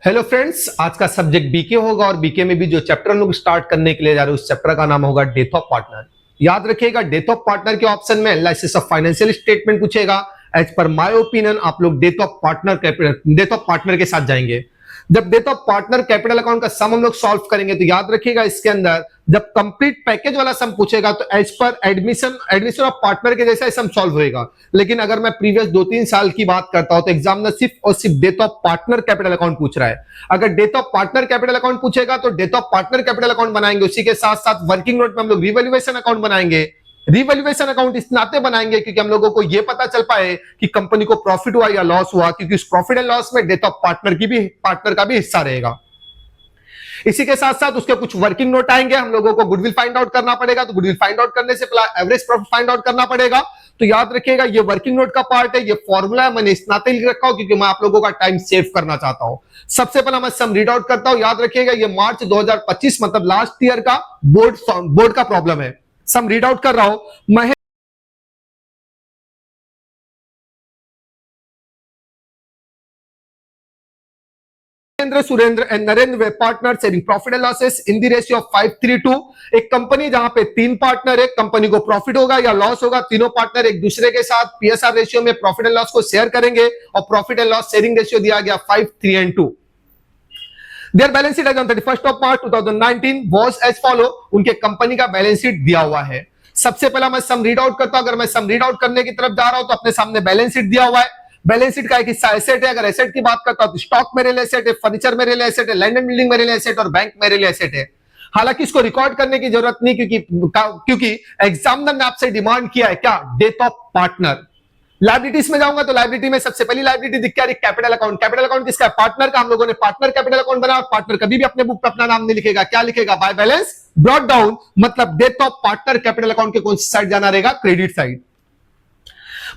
Hello friends, आज का subject BK होगा और बीके में भी जो चैप्टर हम लोग स्टार्ट करने के लिए जा रहे हैं उस चैप्टर का नाम होगा डेथ ऑफ पार्टनर। याद रखिएगा, डेथ ऑफ पार्टनर के ऑप्शन में एनालिसिस ऑफ फाइनेंशियल स्टेटमेंट पूछेगा। एज पर माय ओपिनियन आप लोग डेथ ऑफ पार्टनर के साथ जाएंगे। जब death of partner capital account का सम हम लोग सॉल्व करेंगे तो याद रखिएगा इसके अंदर जब कंप्लीट पैकेज वाला सम पूछेगा तो as per admission of partner के जैसा सम सॉल्व होएगा। लेकिन अगर मैं प्रीवियस 2-3 साल की बात करता हूं तो एग्जामिनर सिर्फ और सिर्फ death of partner capital account पूछ रहा है। अगर death of partner capital account पूछेगा तो death of partner capital account बनाएंगे, उसी के साथ साथ वर्किंग नोट में हम लोग रिवैल्यूएशन अकाउंट बनाएंगे। रिवैल्यूएशन अकाउंट इस नाते बनाएंगे क्योंकि हम लोगों को यह पता चल पाए कि कंपनी को प्रॉफिट हुआ या लॉस हुआ, क्योंकि उस प्रॉफिट एंड लॉस में डेथ ऑफ पार्टनर का भी हिस्सा रहेगा। इसी के साथ साथ उसके कुछ वर्किंग नोट आएंगे। हम लोगों को गुडविल फाइंड आउट करना पड़ेगा, तो गुडविल फाइंड आउट करने से पहले एवरेज प्रॉफिट फाइंड आउट करना पड़ेगा। तो याद रखिएगा ये वर्किंग नोट का पार्ट है, ये फॉर्मूला है, मैंने इस नाते लिख रखा हूं क्योंकि मैं आप लोगों का टाइम सेव करना चाहता हूं। सबसे पहले मैं सम रीड आउट करता हूं। याद रखिएगा ये मार्च 2025 मतलब लास्ट ईयर का बोर्ड का प्रॉब्लम है। सम रीड आउट कर रहा हूं। Surendra and Narendra way partner sharing profit and losses in the ratio of 5:3:2। एक कंपनी जहां पे 3 पार्टनर है, कंपनी को प्रॉफिट होगा या लॉस होगा, तीनों पार्टनर एक दूसरे के साथ पीएसआर रेशियो में प्रॉफिट एंड लॉस को शेयर करेंगे और profit and loss sharing ratio दिया गया 5:3:2। Their balance sheet as on 31st of March 2019 was as follow. उनके कंपनी का बैलेंस शीट दिया हुआ है। सबसे पहला मैं सम रीड आउट करता हूं। अगर मैं सम रीड आउट करने की तरफ जा रहा हूं तो अपने सामने बैलेंस शीट दिया हुआ है। बैलेंस शीट का एक हिस्सा एसेट है। अगर एसेट की बात करता हूं तो स्टॉक में रियल एसेट है, फर्नीचर में रियल एसेट है, लैंड एंड बिल्डिंग में रियल एसेट और बैंक में रियल एसेट है। हालांकि इसको रिकॉर्ड करने की जरूरत नहीं क्योंकि एग्जामिनर ने आपसे डिमांड किया है क्या, डेथ ऑफ पार्टनर। लाइबिलिटीज में जाऊंगा तो लाइबिलिटी में सबसे पहली लाइबिलिटी दिख क्या रही, कैपिटल अकाउंट। कैपिटल अकाउंट किसका है, पार्टनर का। हम लोगों ने पार्टनर कैपिटल अकाउंट बनाया और पार्टनर कभी भी अपने बुक पर अपना नाम नहीं लिखेगा, क्या लिखेगा, बाय बैलेंस ब्रॉट डाउन। मतलब death of partner capital account के कौन सी साइड जाना रहेगा, क्रेडिट साइड।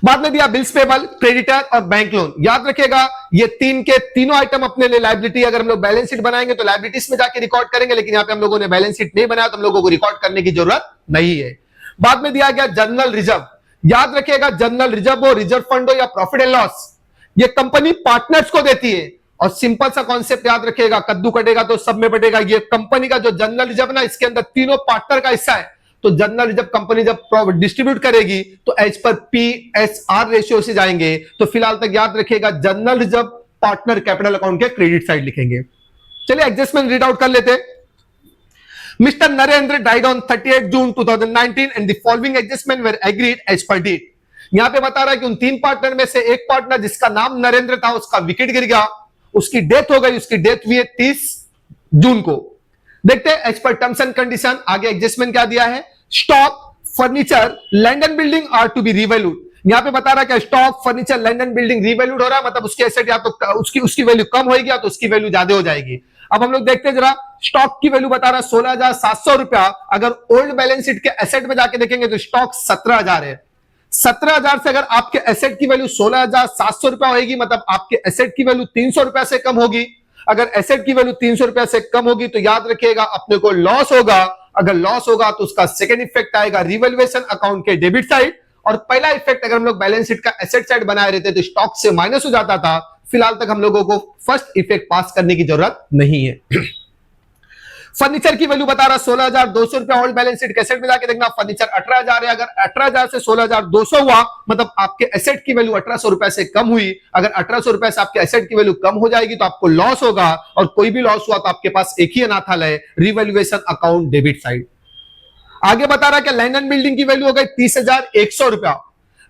बाद में दिया बिल्स पेबल, क्रेडिटर और बैंक लोन। याद रखिएगा ये तीनों आइटम अपने लिए लाइबिलिटी। अगर हम लोग बैलेंस शीट बनाएंगे तो लाइबिलिटीज में जाके रिकॉर्ड करेंगे, लेकिन यहां पे हम लोगों ने बैलेंस शीट नहीं बनाया तो हम लोगों को रिकॉर्ड करने की जरूरत नहीं है। बाद में दिया गया जनरल रिजर्व। याद रखिएगा जनरल रिजर्व हो, रिजर्व फंड हो या प्रॉफिट एंड लॉस, ये कंपनी पार्टनर्स को देती है। और सिंपल सा कॉन्सेप्ट याद रखिएगा, कद्दू कटेगा तो सब में बटेगा। ये कंपनी का जो जनरल रिजर्व ना, इसके अंदर तीनों पार्टनर का हिस्सा है। तो जनरल रिजर्व कंपनी जब डिस्ट्रीब्यूट करेगी तो एज पर पीएसआर रेशियो से जाएंगे। तो फिलहाल तक याद रखिएगा general reserve partner capital account के क्रेडिट साइड लिखेंगे। चलिए एडजस्टमेंट रीड आउट कर लेते हैं। Mr. Narendra died on 30th June 2019 and the following adjustment were agreed as per date। यहां पे बता रहा है कि उन 3 पार्टनर में से एक पार्टनर जिसका नाम नरेंद्र था उसका विकेट गिर गया, उसकी डेथ हो गई। उसकी डेथ हुई है 30 जून को। देखते हैं as per terms and condition आगे एडजस्टमेंट क्या दिया है। Stock, furniture, land and building are to be revalued. यहां पे बता रहा है कि stock, furniture, land and building revalued हो रहा है, मतलब उसके एसेट या तो उसकी वैल्यू कम होगी या तो उसकी वैल्यू ज्यादा हो जाएगी। अब हम लोग देखते हैं जरा, स्टॉक की वैल्यू बता रहा है 16,700 रुपया। अगर ओल्ड बैलेंस शीट के एसेट में जाके देखेंगे तो स्टॉक 17,000 है। 17,000 से अगर आपके एसेट की वैल्यू 16,700 रुपया होगी, मतलब आपके एसेट की वैल्यू 300 रुपया से कम होगी। अगर एसेट की वैल्यू 300 रुपया से कम होगी तो याद रखिएगा अपने को लॉस होगा। अगर लॉस होगा तो उसका सेकेंड इफेक्ट आएगा रिवैल्यूएशन अकाउंट के डेबिट साइड। और पहला इफेक्ट अगर हम लोग बैलेंस शीट का एसेट साइड बनाए रहते तो स्टॉक से माइनस हो जाता था। फिलहाल तक हम लोगों को फर्स्ट इफेक्ट पास करने की जरूरत नहीं है। फर्नीचर की वैल्यू बता रहा 16,200 रुपया। ओल्ड बैलेंस शीट एसेट में जाके देखना, फर्नीचर 18,000 है। अगर 18,000 से 16,200 हुआ मतलब आपके एसेट की वैल्यू 1,800 रुपए से कम हुई। अगर 1,800 रुपए से आपके एसेट की वैल्यू कम हो जाएगी तो आपको लॉस होगा। और कोई भी लॉस हुआ तो आपके पास एक ही अनाथालय है, रिवैल्यूएशन अकाउंट डेबिट साइड। आगे बता रहा है कि लैंड एंड बिल्डिंग की वैल्यू हो गई 30,100 रुपया।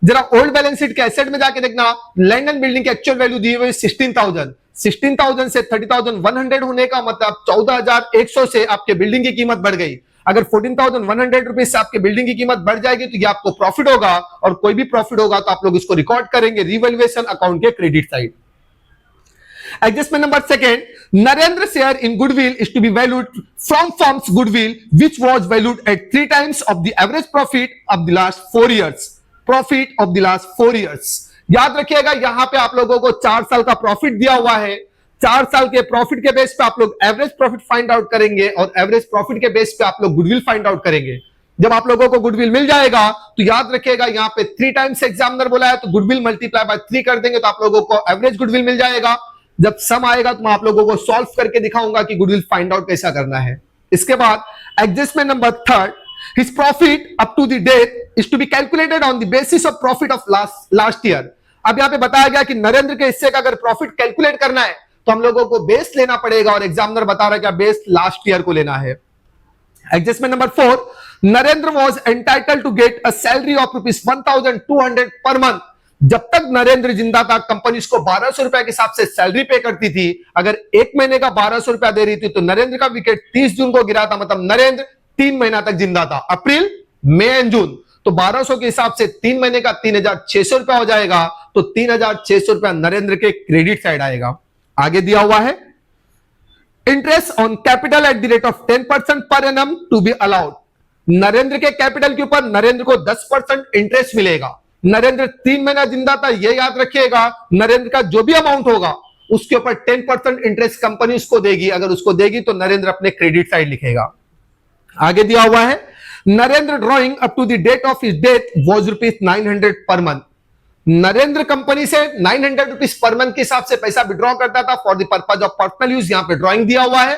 जरा ओल्ड बैलेंस शीट के एसेट में जाके देखना, लैंड एंड बिल्डिंग की एक्चुअल वैल्यू दी हुई 16,000। 16,000 से 30,100 होने का मतलब 14,100 से आपके बिल्डिंग की कीमत बढ़ गई। अगर 14,100 रुपीज से आपके बिल्डिंग की कीमत बढ़ जाएगी तो ये आपको प्रॉफिट होगा। और कोई भी प्रॉफिट होगा तो आप लोग इसको रिकॉर्ड करेंगे रिवैल्यूएशन अकाउंट के credit side. Adjustment number 2, Narendra share in goodwill is to be valued from firm's goodwill which was valued at 3 times of the average profit of the last 4 years। Profit of the last 4 years. याद रखिएगा यहां पे आप लोगों को 4 साल का profit दिया हुआ है। 4 साल के प्रॉफिट के बेस पे आप लोग एवरेज प्रॉफिट फाइंड आउट करेंगे और एवरेज प्रॉफिट के बेस पे आप लोग गुडविल फाइंड आउट करेंगे। जब आप लोगों को गुडविल मिल जाएगा तो याद रखिएगा यहां पे 3 टाइम्स एग्जामिनर बोला है तो गुडविल मल्टीप्लाई बाय 3 कर देंगे तो आप लोगों को एवरेज गुडविल मिल जाएगा। जब सम आएगा तो मैं आप लोगों को सॉल्व करके दिखाऊंगा कि गुडविल फाइंड आउट कैसा करना है। इसके बाद adjustment number third, his profit up to the date is to be calculated on the basis of profit of last year. अब यहां पे बताया गया कि नरेंद्र के हिस्से का अगर प्रॉफिट कैलकुलेट करना है तो हम लोगों को बेस लेना पड़ेगा, और एग्जामिनर बता रहा है क्या बेस लास्ट ईयर को लेना है। Adjustment number 4, Narendra was entitled to get a salary of ₹1200 per month. जब तक नरेंद्र जिंदा था कंपनी उसको 1200 रुपए के हिसाब से सैलरी पे करती थी। अगर एक महीने का 1200 रुपया दे रही थी तो नरेंद्र का विकेट 30 जून को गिरा था, मतलब नरेंद्र 3 महीना तक जिंदा था, अप्रैल मई एंड जून। तो 1200 के हिसाब से 3 महीने का 3600 रुपया हो जाएगा, तो 3600 रुपया नरेंद्र के क्रेडिट साइड आएगा। आगे दिया हुआ है interest on capital at the rate of 10% per annum to be allowed. Narendra के कैपिटल के ऊपर नरेंद्र को 10% इंटरेस्ट मिलेगा। नरेंद्र 3 महीना जिंदा था, यह याद रखिएगा। नरेंद्र का जो भी अमाउंट होगा उसके ऊपर 10% इंटरेस्ट कंपनी उसको देगी। अगर उसको देगी तो नरेंद्र अपने क्रेडिट साइड लिखेगा। आगे दिया हुआ है Narendra drawing up to the date of his death was ₹900 per month. Narendra company से 900 रुपीज पर मंथ के हिसाब से पैसा विड्रॉ करता था for the purpose of personal use. यहां पे ड्राइंग दिया हुआ है,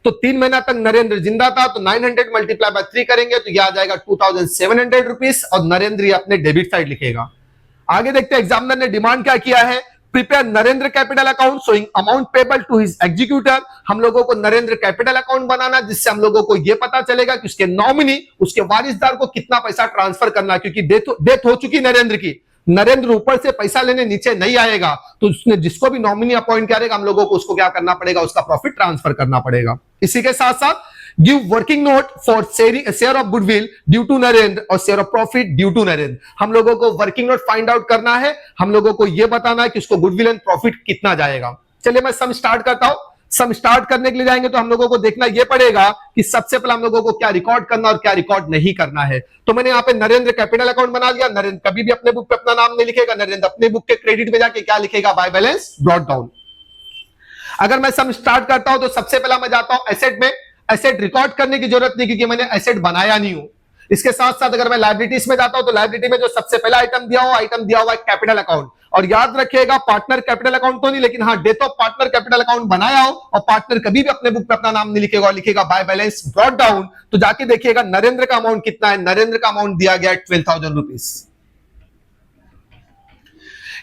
तो 3 महीना तक नरेंद्र जिंदा था, तो 900 मल्टीप्लाई बाय 3 करेंगे तो यह आ जाएगा 2700 रुपीज, और नरेंद्र ये अपने डेबिट साइड लिखेगा। आगे देखते हैं एग्जामिनर ने डिमांड क्या किया है। Prepare Narendra capital account showing amount payable to his executor. हम लोगों को नरेंद्र कैपिटल अकाउंट बनाना, जिससे हम लोगों को यह पता चलेगा कि उसके नॉमिनी, उसके वारिसदार को कितना पैसा ट्रांसफर करना है, क्योंकि डेथ हो चुकी नरेंद्र की। नरेंद्र ऊपर से पैसा लेने नीचे नहीं आएगा, तो उसने जिसको भी नॉमिनी अपॉइंट करेगा हम लोगों को उसको क्या करना पड़ेगा, उसका प्रॉफिट ट्रांसफर करना पड़ेगा। इसी के साथ साथ give working note for share of goodwill due to Narendra और share of profit due to Narendra. हम लोगों को वर्किंग नोट फाइंड आउट करना है, हम लोगों को यह बताना है कि उसको गुडविल एंड प्रॉफिट कितना जाएगा। चलिए मैं सम स्टार्ट करता हूं। सम स्टार्ट करने के लिए जाएंगे तो हम लोगों को देखना यह पड़ेगा कि सबसे पहले हम लोगों को क्या रिकॉर्ड करना और क्या रिकॉर्ड नहीं करना है। तो मैंने यहाँ पे नरेंद्र कैपिटल अकाउंट बना दिया। नरेंद्र कभी भी अपने बुक पे अपना नाम नहीं लिखेगा, नरेंद्र अपने बुक के क्रेडिट पे जाके क्या लिखेगा, बाय बैलेंस ब्रॉट डाउन। अगर मैं सम स्टार्ट करता हूं तो सबसे पहला मैं जाता हूं एसेट में। एसेट रिकॉर्ड करने की जरूरत नहीं क्योंकि मैंने एसेट बनाया नहीं हूं। इसके साथ साथ अगर मैं लायबिलिटीज में जाता हूं तो लायबिलिटी में जो सबसे पहला आइटम दिया हुआ है कैपिटल अकाउंट। और याद रखिएगा पार्टनर कैपिटल अकाउंट तो नहीं, लेकिन हाँ death of partner capital account बनाया हो, और पार्टनर कभी भी अपने बुक पे अपना नाम नहीं लिखेगा और लिखेगा बाय बैलेंस ब्रॉट डाउन। तो जाके देखिएगा नरेंद्र का अमाउंट कितना है। नरेंद्र का अमाउंट दिया गया है 12,000 रुपीज।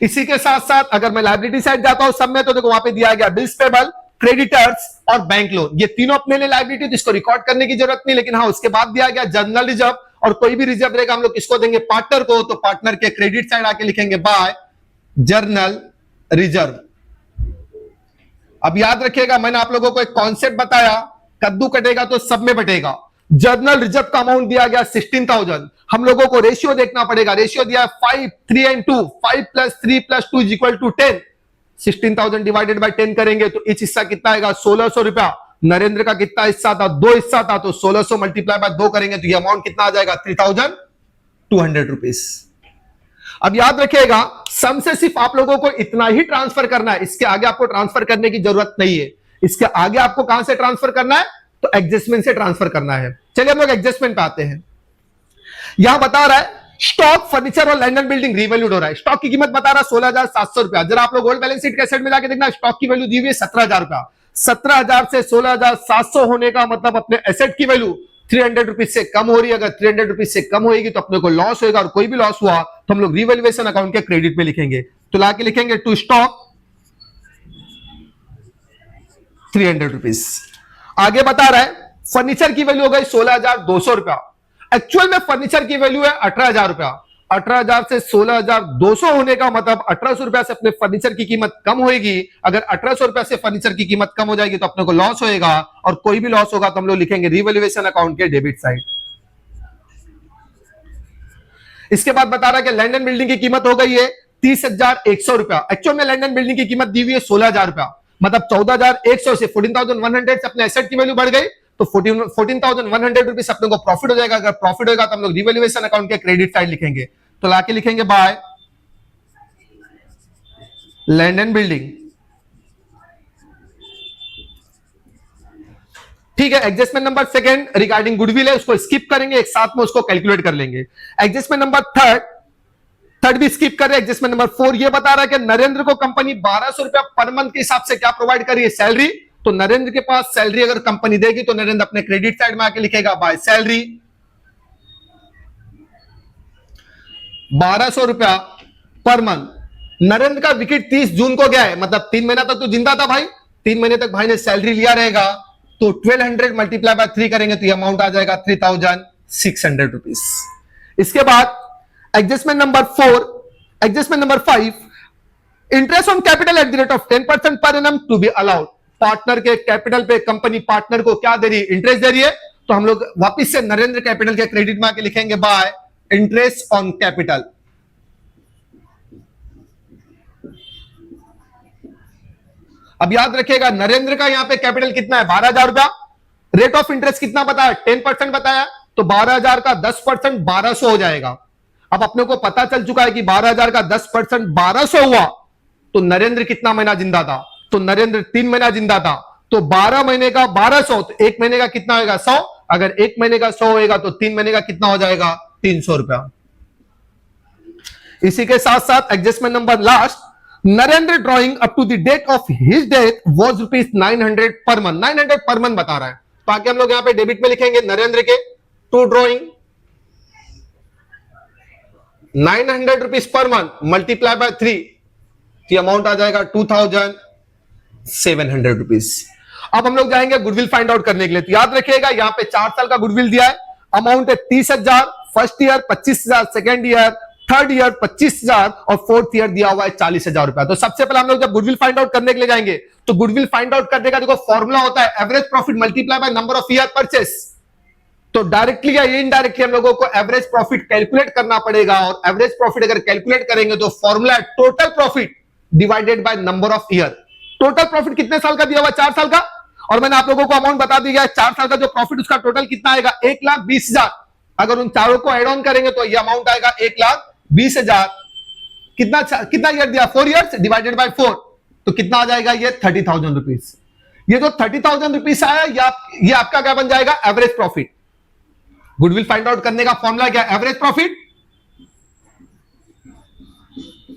इसी के साथ साथ अगर मैं लायबिलिटी साइड जाता हूं सब में, तो देखो वहां पे दिया गया बिल्स पेबल, क्रेडिटर्स और बैंक लोन। ये तीनों अपने लिए लायबिलिटी, तो इसको रिकॉर्ड करने की जरूरत नहीं। लेकिन हाँ उसके बाद दिया गया जर्नल रिजर्व, और कोई भी रिजर्व रहेगा हम लोग किसको देंगे, पार्टनर को। तो पार्टनर के क्रेडिट साइड आके लिखेंगे बाय जर्नल रिजर्व। अब याद रखिएगा मैंने आप लोगों को एक कॉन्सेप्ट बताया, कद्दू कटेगा तो सब में बटेगा। जर्नल रिजर्व का अमाउंट दिया गया 16,000। हम लोगों को रेशियो देखना पड़ेगा। रेशियो दिया 5, 3 and 2, 5 + 3 + 2 = 10। 16,000 डिवाइडेड बाय 10 करेंगे तो इस हिस्सा कितना आएगा, 1,600 रुपया। नरेंद्र का कितना हिस्सा था, 2 हिस्सा था, तो 1,600 मल्टीप्लाई बाय 2 करेंगे तो ये अमाउंट कितना आ जाएगा, 3,200 रुपीज। अब याद रखिएगा सम से सिर्फ आप लोगों को इतना ही ट्रांसफर करना है, इसके आगे आपको ट्रांसफर करने की जरूरत नहीं है। इसके आगे आपको कहां से ट्रांसफर करना है, तो एडजस्टमेंट से ट्रांसफर करना है। चलिए हम लोग एडजस्टमेंट पे आते हैं। यहां बता रहा है स्टॉक, फर्नीचर और लैंड एंड बिल्डिंग रीवैल्यूड हो रहा है। स्टॉक की कीमत बता रहा है 16,700 रुपया। जरा आप लोग गोल्ड बैलेंस शीट के सेट में जाके देखना, स्टॉक की वैल्यू दी हुई है 17,000 रुपया। 17,000 से 16,700 होने का मतलब अपने एसेट की वैल्यू 300 रुपीज से कम हो रही है। अगर 300 रुपीज से कम होगी तो अपने को लॉस होगा, और कोई भी लॉस हुआ तो हम लोग रिवैल्यूएशन अकाउंट के क्रेडिट पे लिखेंगे। तो लाके लिखेंगे टू स्टॉक 300 रुपीज। आगे बता रहा है फर्नीचर की वैल्यू हो गई 16,200 रुपया। एक्चुअल में फर्नीचर की वैल्यू है 18,000 रुपया। 18,000 से 16,200 होने का मतलब 1,800 रुपया से अपने फर्नीचर की कीमत कम होगी। अगर 1,800 रुपया से फर्नीचर की कीमत कम हो जाएगी तो अपने को लॉस होएगा, और कोई भी लॉस होगा तो हम लोग लिखेंगे रिवैल्यूएशन अकाउंट के डेबिट साइड। इसके बाद बता रहा है कि लैंड एंड बिल्डिंग की कीमत हो गई है 30,100 रुपया। एक्चुअल में लैंड एंड बिल्डिंग की कीमत दी हुई है 16,000 रुपया, मतलब 14,100 से 14,100 से अपने एसेट की वैल्यू बढ़ गई, तो 14,100 रुपीज अपने को प्रॉफिट हो जाएगा। अगर प्रॉफिट होगा तो हम लोग रिवैल्यूएशन अकाउंट के क्रेडिट साइड लिखेंगे। तो लाके लिखेंगे बाय लैंड एंड बिल्डिंग। ठीक है। Adjustment number second regarding goodwill है, उसको स्किप करेंगे, एक साथ में उसको कैलकुलेट कर लेंगे। एडजस्टमेंट नंबर थर्ड, थर्ड भी स्किप कर रहे हैं। एडजस्टमेंट नंबर 4 ये बता रहा है कि नरेंद्र को कंपनी 1200 रुपया पर मंथ के हिसाब से क्या प्रोवाइड कर रही है, सैलरी। तो नरेंद्र के पास सैलरी अगर कंपनी देगी तो नरेंद्र अपने क्रेडिट साइड में आके लिखेगा बाय सैलरी 1200 रुपया पर मंथ। नरेंद्र का विकेट 30 जून को गया है, मतलब 3 महीना तक तो जिंदा था भाई, 3 महीने तक भाई ने सैलरी लिया रहेगा। तो 1200 मल्टीप्लाई बाय 3 करेंगे तो ये अमाउंट आ जाएगा 3600 रुपीज। इसके बाद adjustment number 4, adjustment number 5, interest on capital at the rate of 10% per annum to be allowed. Partner के कैपिटल पे कंपनी पार्टनर को क्या दे रही है, इंटरेस्ट दे रही है। तो हम लोग वापिस से नरेंद्र कैपिटल के क्रेडिट में आके लिखेंगे बाय इंटरेस्ट ऑन कैपिटल। अब याद रखिएगा नरेंद्र का यहां पे कैपिटल कितना है, 12,000 रुपया। रेट ऑफ इंटरेस्ट कितना बताया, 10% बताया। तो 12,000 का 10% 1200 हो जाएगा। अब अपने को पता चल चुका है कि 12,000 का 10% 1200 हुआ तो नरेंद्र कितना महीना जिंदा था, तो नरेंद्र 3 महीना जिंदा था। तो 12 महीने का 1200, तो 1 महीने का कितना होगा 100। अगर 1 महीने का 100 होगा तो 3 महीने का कितना हो जाएगा 300 रुपया। इसी के साथ साथ adjustment number last, Narendra drawing up to the date of his death was ₹900 per month. 900 per month बता रहा है, ताकि हम लोग यहां पे डेबिट में लिखेंगे नरेंद्र के to drawing 900 rupees per month multiply by 3, तो अमाउंट आ जाएगा 2700 रुपीज। अब हम लोग जाएंगे गुडविल फाइंड आउट करने के लिए। तो याद रखिएगा यहां पे 4 साल का गुडविल दिया है, अमाउंट है 30,000, first year 25,000, second year, third year 25,000 और फोर्थ ईयर दिया हुआ है 40,000 रुपया। तो सबसे पहले हम लोग जब गुडविल फाइंड आउट करने के लिए जाएंगे तो गुडविल फाइंड आउट करने का देखो फॉर्मूला होता है average profit multiply by number of year purchase. तो डायरेक्टली या इनडायरेक्टली हम लोगों को एवरेज प्रॉफिट कैलकुलेट करना पड़ेगा, और एवरेज प्रॉफिट अगर कैलकुलेट करेंगे तो फॉर्मूला है total profit divided by number of year. Total profit कितने साल का दिया हुआ, 4 साल का, और मैंने आप लोगों को अमाउंट बता दिया है 4 साल का जो प्रॉफिट उसका टोटल कितना आएगा 1,20,000। अगर उन चारों को एड ऑन करेंगे तो यह अमाउंट आएगा 1,20,000। कितना ईयर दिया, 4 ईयर्स डिवाइडेड बाय 4, तो कितना आ जाएगा ये 30,000 रुपीज। ये जो 30,000 रुपीज आया ये आपका क्या बन जाएगा average profit. Goodwill find out करने का फॉर्मूला क्या, average profit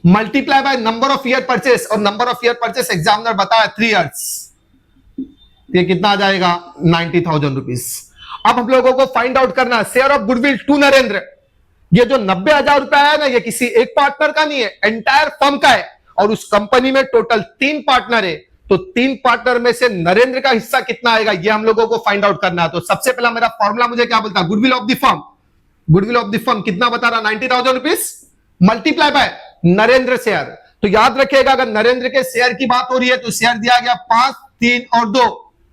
multiply by number of year purchase, और number of year purchase examiner बताया 3 इयर्स, ये कितना आ जाएगा 90,000 रुपीज। अब हम लोगों को फाइंड आउट करना share of goodwill to Narendra. ये जो 90,000 रुपया है ना, ये किसी एक पार्टनर का नहीं है, एंटायर फर्म का है, और उस कंपनी में टोटल 3 पार्टनर है। तो 3 पार्टनर में से नरेंद्र का हिस्सा कितना आएगा ये हम लोगों को फाइंड आउट करना है। तो सबसे पहला मेरा फॉर्मूला मुझे क्या बोलता है, goodwill of the firm. Goodwill of the firm कितना बता रहा, 90,000 rupees multiply by Narendra share. तो याद रखिएगा अगर नरेंद्र के शेयर की बात हो रही है तो शेयर दिया गया 5, 3 और 2,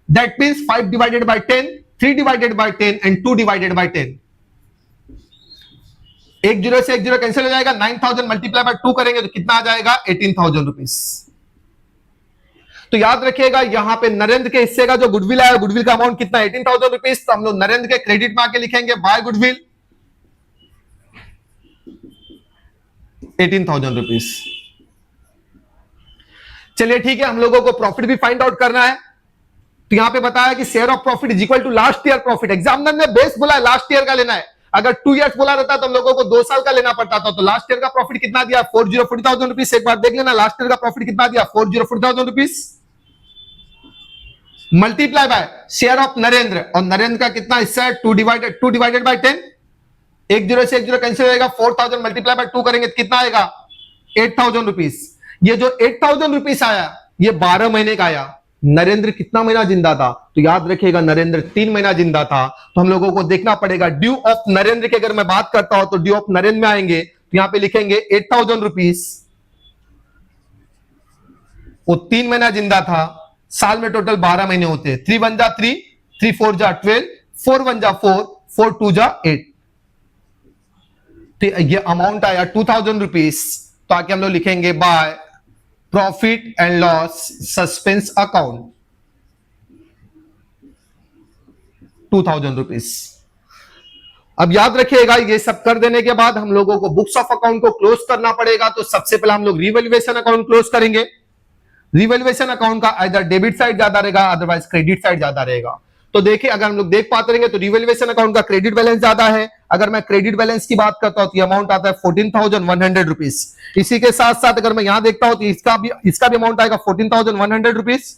that means 5 divided by 10, 3 divided by 10 and 2 divided by 10। एक जीरो से एक जीरो कैंसिल हो जाएगा, 9,000 मल्टीप्लाई बाय 2 करेंगे तो कितना आ जाएगा 18,000 रुपीज। तो याद रखिएगा यहां पे नरेंद्र के हिस्से का जो गुडविल आया, गुडविल का अमाउंट कितना 18,000 रुपीज। तो हम लोग नरेंद्र के क्रेडिट में आके लिखेंगे बाय गुडविल 18,000 रुपीज। चलिए ठीक है, हम लोगों को प्रॉफिट भी फाइंड आउट करना है। तो यहां पे बताया कि share of profit is equal to last year profit. Examiner ने बेस बोला है लास्ट ईयर का लेना है, अगर 2 इयर्स बोला रहता तो हम लोगों को 2 साल का लेना पड़ता था। तो लास्ट ईयर का प्रॉफिट कितना दिया 40,000 रुपीज। एक बार देख लेना लास्ट ईयर का प्रॉफिट कितना दिया 40,000 rupees multiply by share of Narendra, और नरेंद्र का कितना हिस्सा है 2 डिवाइडेड बाय 10। एक जीरो से एक जीरो कैंसिल हो जाएगा, 4,000 मल्टीप्लाई बाय 2 करेंगे तो कितना आएगा 8,000 रुपीज। ये जो 8,000 रुपीज आया ये 12 महीने का आया। नरेंद्र कितना महीना जिंदा था, तो याद रखिएगा नरेंद्र 3 महीना जिंदा था। तो हम लोगों को देखना पड़ेगा ड्यू ऑफ नरेंद्र की अगर मैं बात करता हूं तो ड्यू ऑफ नरेंद्र में आएंगे तो यहां पे लिखेंगे 8,000 रुपीज। वो 3 महीना जिंदा था, साल में टोटल 12 महीने होते हैं। 3 1 जा 3, 3 4 जा 12, 4 1 जा 4, 4 2 जा 8। तो ये अमाउंट आया 2,000 रुपीज। तो आके हम लोग लिखेंगे by profit and loss suspense account 2,000 rupees. अब याद रखिएगा ये सब कर देने के बाद हम लोगों को बुक्स ऑफ अकाउंट को क्लोज करना पड़ेगा। तो सबसे पहले हम लोग रिवैल्यूएशन अकाउंट क्लोज करेंगे। रिवैल्यूएशन अकाउंट का आइदर डेबिट साइड ज्यादा रहेगा, अदरवाइज क्रेडिट साइड ज्यादा रहेगा। तो तो देखिए अगर हम लोग देख पाते रहेंगे तो रिवैल्यूएशन अकाउंट का क्रेडिट बैलेंस ज्यादा है। अगर मैं क्रेडिट बैलेंस की बात करता हूं तो अमाउंट आता है 14,100 रुपीज। इसी के साथ साथ अगर मैं यहां देखता हूं तो इसका भी अमाउंट आएगा 14,100 रुपीज।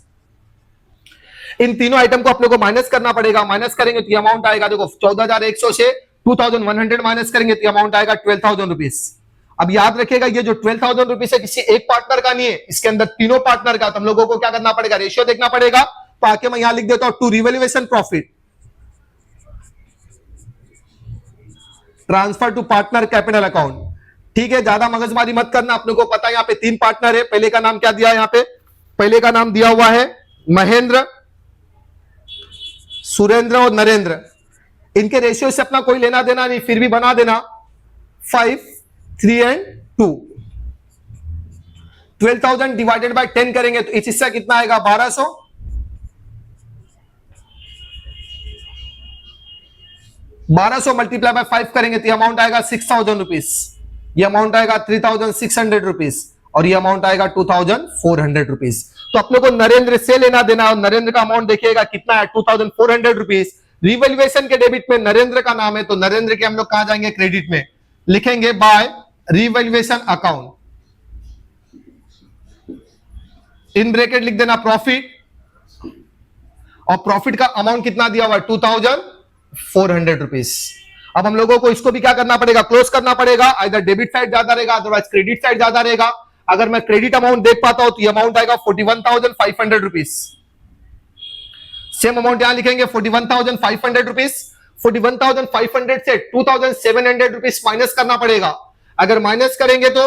इन तीनों आइटम को अपने को माइनस करना पड़ेगा। माइनस करेंगे तो अमाउंट आएगा, देखो 14,100 से 2,100 माइनस करेंगे तो अमाउंट आएगा 12,000 रुपीज। अब याद रखिएगा ये जो 12,000 रुपीज है किसी एक पार्टनर का नहीं है, इसके अंदर तीनों पार्टनर का। तो हम लोगों को क्या करना पड़ेगा, रेशियो देखना पड़ेगा। तो आके मैं यहां लिख देता हूं to revaluation profit transfer to partner capital account. ठीक है, ज्यादा मगजमारी मत करना, अपने को पता है यहां पे तीन पार्टनर है। पहले का नाम क्या दिया है, यहां पे पहले का नाम दिया हुआ है महेंद्र, सुरेंद्र और नरेंद्र। इनके रेशियो से अपना कोई लेना देना नहीं, फिर भी बना देना 5, 3 एंड 2। 12,000 डिवाइडेड बाय 10 करेंगे तो इस हिस्सा कितना आएगा 1200। 1200 मल्टीप्लाई बाय 5 करेंगे तो अमाउंट आएगा 6,000 रुपीज। ये अमाउंट आएगा 3,600 रुपीज और ये अमाउंट आएगा 2,400 रुपीज। तो अपने को नरेंद्र से लेना देना और नरेंद्र का अमाउंट देखिएगा कितना है 2,400 रुपीज। रिवैल्यूएशन के डेबिट में नरेंद्र का नाम है तो नरेंद्र के हम लोग कहां जाएंगे, क्रेडिट में लिखेंगे by revaluation account. In bracket लिख देना प्रॉफिट, और प्रॉफिट का अमाउंट कितना दिया हुआ है 2,400 रुपीज। अब हम लोगों को इसको भी क्या करना पड़ेगा, क्लोज करना पड़ेगा। इधर डेबिट साइड ज्यादा रहेगा, अदरवाइज क्रेडिट साइड ज्यादा रहेगा। अगर मैं क्रेडिट अमाउंट देख पाता हूं तो ये अमाउंट आएगा 41,500 रुपीज। सेम अमाउंट यहां लिखेंगे 41,500 रुपीज। 41,500 से 2,700 रुपीज माइनस करना पड़ेगा। अगर माइनस करेंगे तो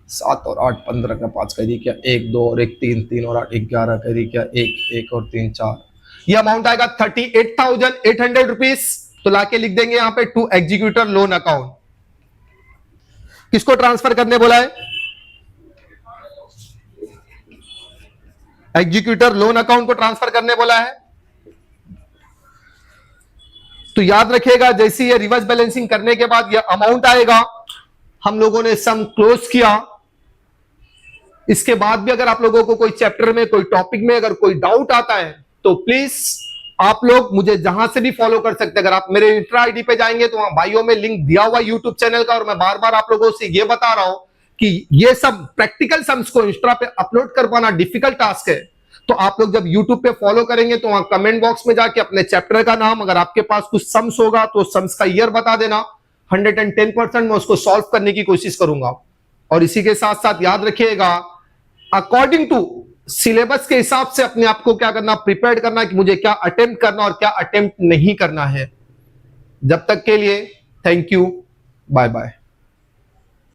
7 और 8 15 का 5 करिए क्या, 1 2 और 1 3, 3 और 8 11 करिए क्या, 1 1 और 3 4। ये अमाउंट आएगा 38,800 रुपीज। तो लाके लिख देंगे यहां पे टू एग्जीक्यूटर लोन अकाउंट। किसको ट्रांसफर करने बोला है, एग्जीक्यूटर लोन अकाउंट को ट्रांसफर करने बोला है। तो याद रखिएगा जैसे ये रिवर्स बैलेंसिंग करने के बाद ये अमाउंट आएगा, हम लोगों ने सम क्लोज किया। इसके बाद भी अगर आप लोगों को कोई चैप्टर में कोई टॉपिक में अगर कोई डाउट आता है तो प्लीज आप लोग मुझे जहां से भी फॉलो कर सकते हैं। अगर आप मेरे इंस्टा आईडी पे जाएंगे तो वहां बायो में लिंक दिया हुआ यूट्यूब चैनल का। और मैं बार बार आप लोगों से ये बता रहा हूं कि ये सब प्रैक्टिकल सम्स को इंस्टा पे अपलोड कर पाना डिफिकल्ट टास्क है। तो आप लोग जब यूट्यूब पे फॉलो करेंगे तो वहां कमेंट बॉक्स में जाके अपने चैप्टर का नाम, अगर आपके पास कुछ सम्स होगा तो सम्स का ईयर बता देना। 110% मैं उसको सॉल्व करने की कोशिश करूंगा। और इसी के साथ साथ याद रखिएगा अकॉर्डिंग टू सिलेबस के हिसाब से अपने आप को क्या करना, प्रिपेयर करना कि मुझे क्या अटेम्प्ट करना और क्या अटेम्प्ट नहीं करना है। जब तक के लिए थैंक यू, बाय बाय।